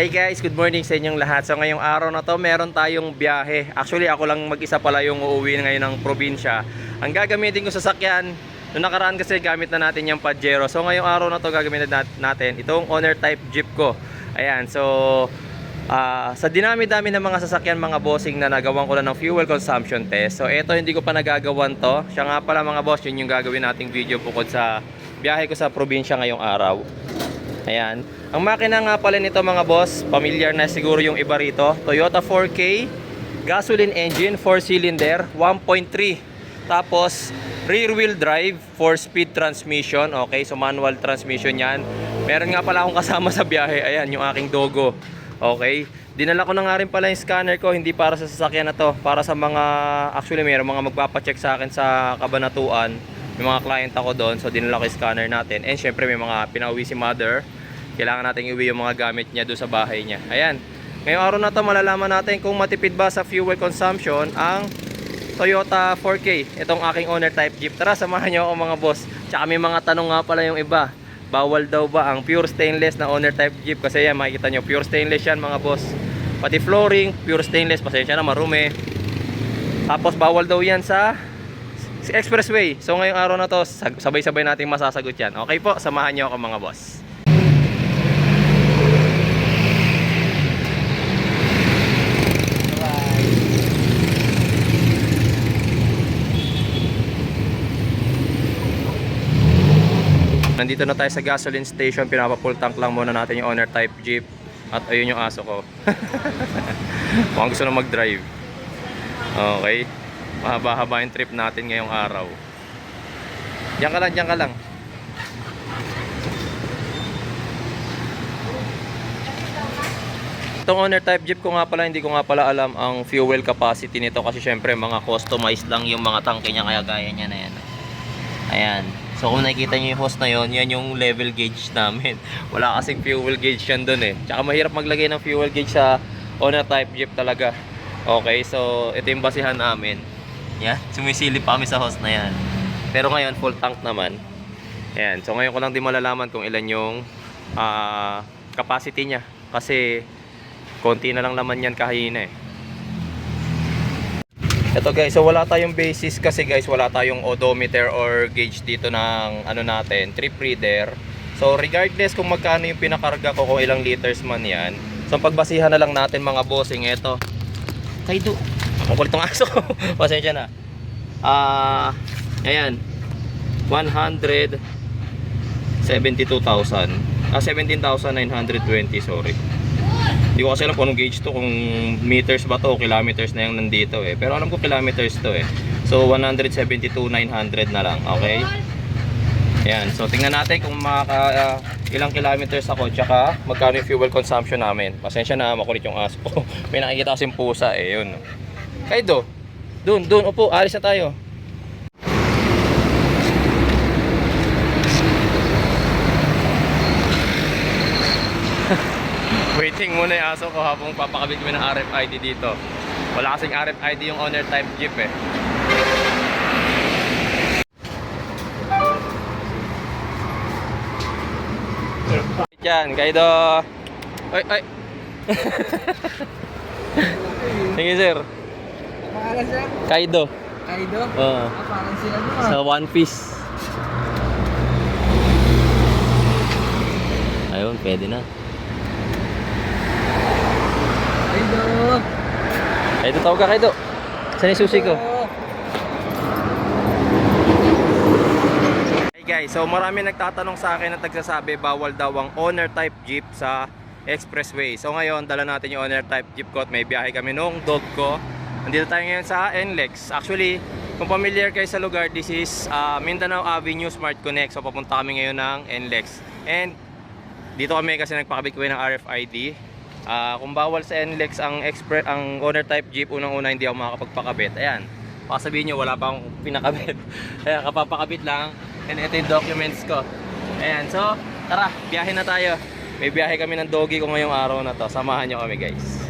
Hey guys, good morning sa inyong lahat. So ngayong araw na to, meron tayong biyahe. Actually, ako lang mag-isa pala yung uuwi ngayon ng probinsya. Ang gagamitin ko sa sakyan, noong nakaraan kasi gamit na natin yung Pajero. So ngayong araw na to, gagamitin natin itong owner type jeep ko. Ayan, so sa dinami-dami ng mga sasakyan, mga bossing, na nagawan ko lang ng fuel consumption test. So ito, hindi ko pa nagagawan to. Siya nga pala mga boss, yun yung gagawin nating video bukod sa biyahe ko sa probinsya ngayong araw. Ayan. Ang makina nga pala nito mga boss, familiar na siguro yung iba rito. Toyota 4K, gasoline engine, 4-cylinder, 1.3. Tapos, rear wheel drive, 4-speed transmission. Okay, so manual transmission yan. Meron nga pala akong kasama sa biyahe. Ayan, yung aking Dogo. Okay. Dinala ko na nga rin pala yung scanner ko, hindi para sa sasakyan na to. Para sa mga, actually meron mga magpapacheck sa akin sa Kabanatuan. May mga client ako doon, so dinala ko yung scanner natin. And syempre may mga pinauwi si mother. Kailangan natin iuwi yung mga gamit niya doon sa bahay niya. Ayan. Ngayong araw na to, malalaman natin kung matipid ba sa fuel consumption ang Toyota 4K. Itong aking owner type jeep. Tara, samahan niyo ako mga boss. Tsaka may mga tanong nga pala yung iba. Bawal daw ba ang pure stainless na owner type jeep? Kasi yan, makikita nyo, pure stainless yan mga boss. Pati flooring, pure stainless. Pasensya na, marumi. Tapos bawal daw yan sa expressway. So ngayong araw na to, sabay-sabay natin masasagot yan. Okay po, samahan niyo ako mga boss. Nandito na tayo sa gasoline station. Pinapa-full tank lang muna natin yung owner type jeep. At ayun yung aso ko. Mukhang gusto na mag-drive. Okay. Mahaba-haba yung trip natin ngayong araw. Diyan ka lang, diyan ka lang. Itong owner type jeep ko nga pala, hindi ko nga pala alam ang fuel capacity nito. Kasi syempre mga customized lang yung mga tangke niya. Kaya gaya niya na yan. Ayan. So kung nakikita nyo yung hose na yon, yan yung level gauge namin. Wala kasing fuel gauge yan dun eh. Tsaka mahirap maglagay ng fuel gauge sa owner type jeep talaga. Okay, so ito yung basihan namin. Yan, sumisilip pa kami sa hose na yan. Pero ngayon full tank naman. Ayan, so ngayon ko lang din malalaman kung ilan yung capacity niya. Kasi konti na lang naman yan kahina eh. Ito guys, so wala tayong basis kasi guys, wala tayong odometer or gauge dito ng ano natin, trip reader. So regardless kung magkano yung pinakarga ko, kung ilang liters man yan. So pagbasihan na lang natin mga bossing, ito. Kaido. Makulit tong aso. Pasensya na. Ayan. 172,000. 17,920, sorry. Hindi ko kasi alam kung anong gauge to, kung meters ba to o kilometers na yung nandito eh. Pero alam ko kilometers to eh. So 172,900 na lang, okay? Ayan, so tingnan natin kung ilang kilometers ako, tsaka magkano yung fuel consumption namin. Pasensya na, makulit yung aso ko. May nakikita kasing pusa eh, yun. Kaido, dun, upo, alis na tayo. Waiting muna yung aso ko habang papakabit ko ng RFID dito. Wala kasing RFID yung owner type jeep eh. Diyan, Kaido. Ay. Sige sir. Pangalan siya? Kaido. Kaido? Oo. Parang sila Sa One Piece. Ayun, pwede na. Kaido! Kaido, tawag ka Kaido. Saan yung susi ko? Hey guys, so marami nagtatanong sa akin at nagsasabi bawal daw ang owner type jeep sa expressway. So ngayon, dala natin yung owner type jeep ko at may biyahe kami nung dog ko. Nandito tayo ngayon sa NLEX. Actually, kung familiar kayo sa lugar, this is Mindanao Avenue Smart Connect. So papunta kami ngayon ng NLEX. And dito kami kasi nagpakabit kami ng RFID. Kung bawal sa NLEX ang owner type jeep, unang-una hindi ako makakapagpakabit. Ayan, baka sabihin nyo wala pa akong pinakabit. Ayan, kapapakabit lang. And ito yung documents ko. Ayan, so tara, biyahe na tayo. May biyahe kami ng doggy ko ngayong araw na to. Samahan nyo kami guys.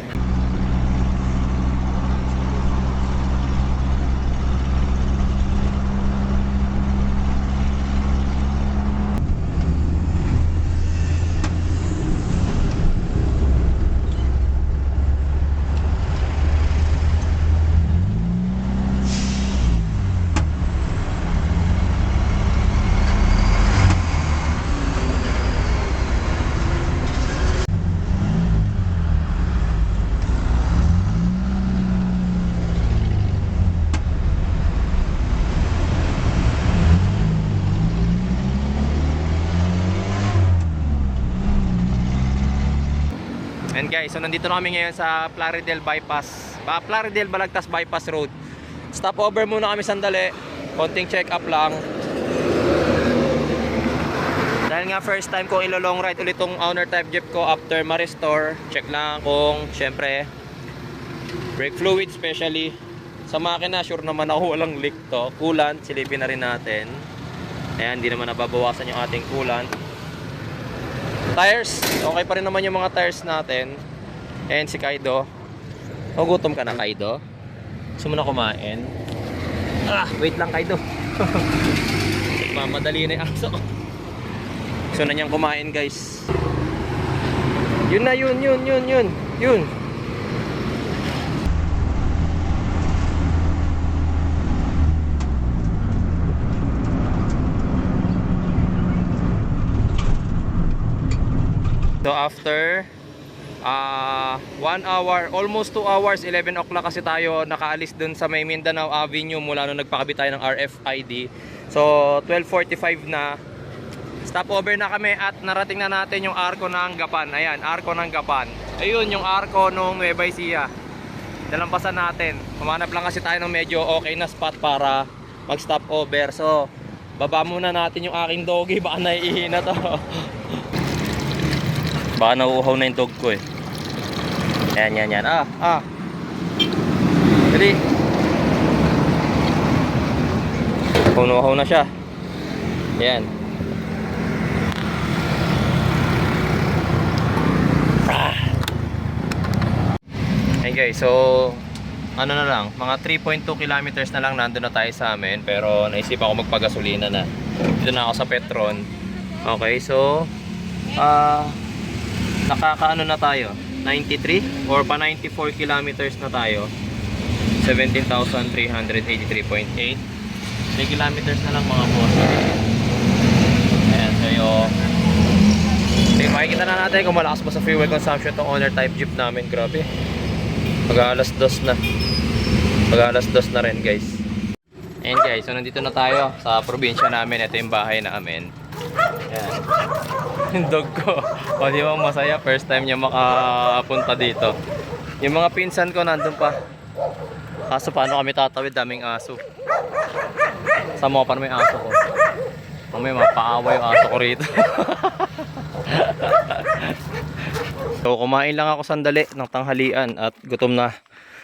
And guys, so nandito na kami ngayon sa Plaridel Bypass. Plaridel Balagtas Bypass Road. Stop over muna kami sandali. Konting check up lang. Dahil nga first time ko ilo-long ride ulit tong owner type jeep ko after ma-restore. Check lang kung syempre brake fluid especially. Sa makina, sure naman ako walang leak to. Coolant, silipin na rin natin. Ayan, hindi naman nababawasan yung ating coolant. Tires, okay pa rin naman yung mga tires natin. And si Kaido. Gutom ka na, Kaido? Gusto mo na kumain? Wait lang, Kaido. Mamadali na yung aso. Gusto na niyang kumain, guys. Yun na, yun. So after 1 hour, almost 2 hours, 11 o'clock kasi tayo nakaalis dun sa may Mindanao Avenue mula nung nagpakabit tayo ng RFID. So 12:45 na. Stopover na kami at narating na natin yung arko ng Gapan. Ayan, arko ng Gapan. Ayun yung arko ng Nueva Ecija. Nalampasan natin. Humanap lang kasi tayo ng medyo okay na spot para mag-stopover. So baba muna natin yung aking doggy, baka naiihi na to. Baka nauuhaw na yung dog ko eh. Yan. Dali. Uhaw na siya. Yan. Hey guys, so ano na lang, mga 3.2 kilometers na lang nandun na tayo sa amin. Pero naisip ako magpagasolina na. Dito na ako sa Petron. Okay, so nakakaano na tayo, 93 or pa 94 kilometers na tayo. 17,383.8. 3 kilometers na lang mga boss. Ayan, so yung makikita na natin kung malakas ba sa fuel consumption tong owner type jeep namin. Grabe, mag-alas dos na rin guys. Ayan guys, so nandito na tayo sa probinsya namin. Ito yung bahay namin. Ayan. Yung dog ko. O di ba masaya, first time niya makapunta dito. Yung mga pinsan ko nandun pa. Kaso paano kami tatawid, daming aso. Sama pa naman yung aso ko. Mamaya mapaawa yung aso ko rito. So kumain lang ako sandali ng tanghalian at gutom na.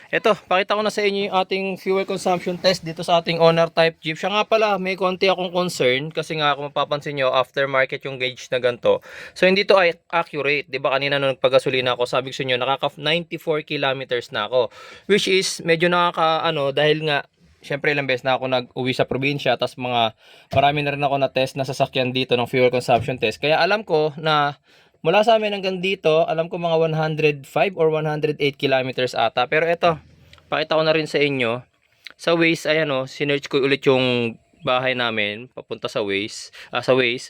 Ito, pakita ko na sa inyo yung ating fuel consumption test dito sa ating owner type jeep. Siya nga pala, may konti akong concern kasi nga kung mapapansin nyo, aftermarket yung gauge na ganito. So hindi to ay accurate. Diba kanina nung nagpagasolina ako, sabi ko sa inyo, nakaka 94 kilometers na ako. Which is medyo dahil nga syempre ilang beses na ako nag-uwi sa probinsya, tas marami na rin ako na test na sasakyan dito ng fuel consumption test. Kaya alam ko na mula sa amin hanggang dito, alam ko mga 105 or 108 kilometers ata. Pero ito, pakita ko na rin sa inyo. Sa Waze, ayan o, sinearch ko ulit yung bahay namin, papunta sa Waze. Sa Waze,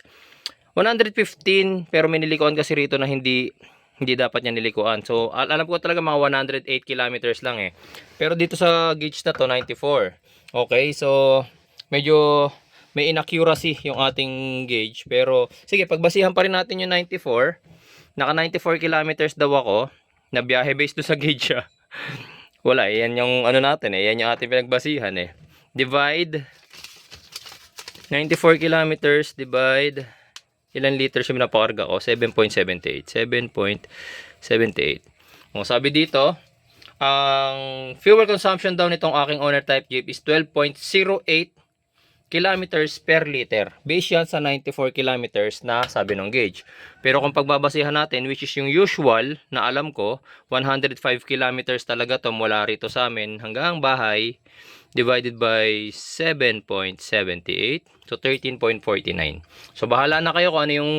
115, pero may nilikuan kasi rito na hindi dapat niya nilikuan. So, alam ko talaga mga 108 kilometers lang eh. Pero dito sa gauge na to, 94. Okay, so, medyo may inaccuracy yung ating gauge. Pero sige, pagbasihan pa rin natin yung 94. Naka 94 kilometers daw ako. Na biyahe based do sa gauge siya. Wala, yan yung ano natin eh. Yan yung ating pinagbasihan eh. Divide 94 kilometers divide ilan liters yung pinapakarga ko? 7.78. 7.78. Kung sabi dito, ang fuel consumption daw nitong aking owner type jeep is 12.08 kilometers per liter. Base yan sa 94 kilometers na sabi ng gauge. Pero kung pagbabasihan natin, which is yung usual na alam ko, 105 kilometers talaga to mula rito sa amin hanggang bahay, divided by 7.78, so 13.49. So bahala na kayo kung ano yung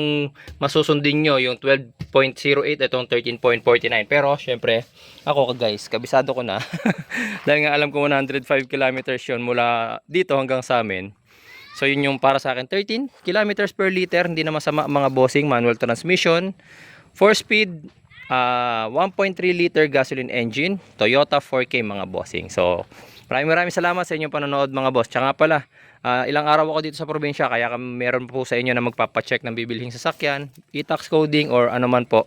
masusundin nyo, yung 12.08, itong 13.49. Pero syempre, ako guys, kabisado ko na. Dahil nga alam ko 105 kilometers yun mula dito hanggang sa amin. So yun yung para sa akin, 13 kilometers per liter, hindi na masama mga bossing, manual transmission, 4-speed, 1.3 liter gasoline engine, Toyota 4K mga bossing. So maraming salamat sa inyong panonood mga boss. Tsaka pala, ilang araw ako dito sa probinsya, kaya meron po sa inyo na magpapacheck ng bibilhing sasakyan, e-tax coding or ano man po.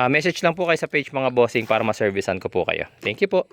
Message lang po kayo sa page mga bossing para ma-servicean ko po kayo. Thank you po.